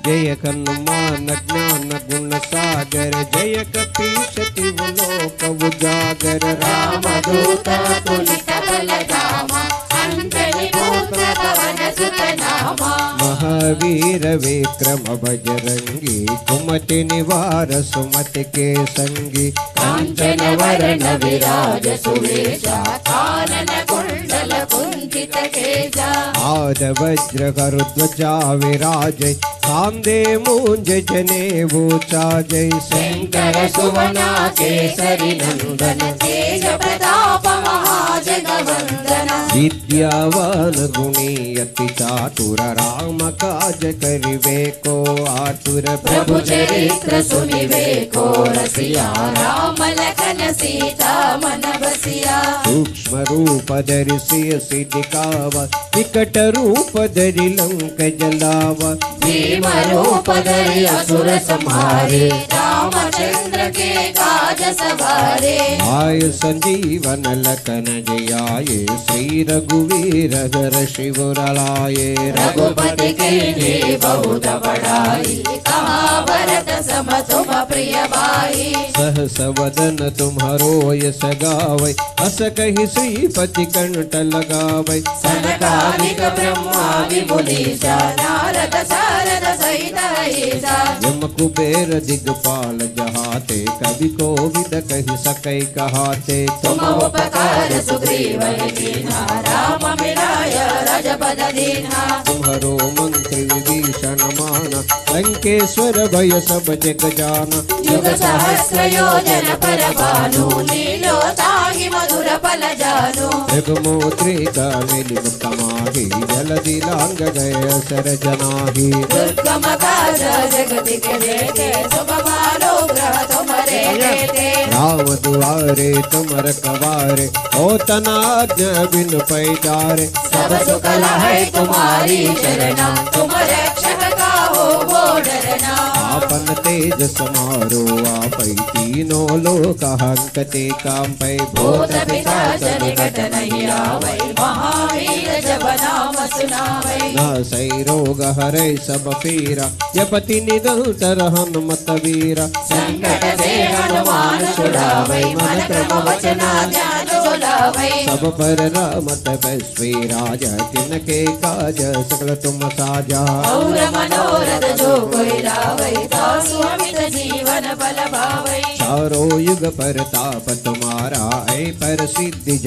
जय हनुमान ज्ञान गुण सागर जय कपीश तिहु लोक उजागर राम दूत तुलित बल धामा अंजनी पुत्र पवन सुत नामा महावीर विक्रम बजरंगी कुमति निवार सुमति के संगी कांचन वरण विराज सुवेशा कानन कुंडल कुंचित केशा आद वज्र ध्वजा विराज कांदे मूंज जनेऊ चाजय शंकर सुवना केसरी नंदन तेज प्रताप महाजगवंदन विद्यावान गुणी अति चातुर राम काज करिवे को आतुर प्रभु चरित्र सुनिवे को रसिया राम लखन सीता मन बसिया सूक्ष्म रूप धरि सिय दिखावा विकट रूप धरि लंक जलावा भीम रूप धरि असुर संहारे रामचंद्र के काज सवारे आय संजीवन लखन जयाये श्री रघुवीर हर शिवरलाये रघुपति के बहुत बड़ाई कहा भरत सम तुम प्रिय भाई सहस वदन तुम्हारो यश गावै अस कहि श्रीपति कंठ लगावै सनकादिक ब्रह्मादि मुनीसा नारद सारद सहित ईसा यम कुबेर दिगपाल जहाते कवि कोविद कहि सकै कहाते तुम उपकार सुग्रीव कीन्हा राम मिलाय रजपद दीन्हा तुम्हारो मंत्री विभीषण माना लंकेश्वर भय सब जग जाना युग सहस्र योजन पर भानु लीलो ताहि मधुर फल जानु रघुमोद्रिका मिलिम तमाहि जलधि लांग गए सर जनाहि दुर्गम काज जगति के जेते शुभ मानो ग्रह तुम्हारे देते राम दुआरे तुम रखवारे हो तनाज्ञा बिन पैदारे सब सुख है तुम्हारी शरणा तुम रक्षक का हो वो डरना आपन तेज समारो आपै तीनों लोक हंकते कांपै भूत पिशाच निकट नहीं आवै महावीर जब नाम सुनावै नासै रोग हरै सब पीरा जपति निरंतर हनुमत वीरा संकट से हनुमान छुड़ावै मन क्रम वचना ध्यान डोलावै सब पर राम तपस्वी राजा तिनके काज सकल तुम साजा और मनोरथ जो कोई लावै तासु अमित जीवन फल पावै चारों युग परताप तुम्हारा ऐ पर सिद्धि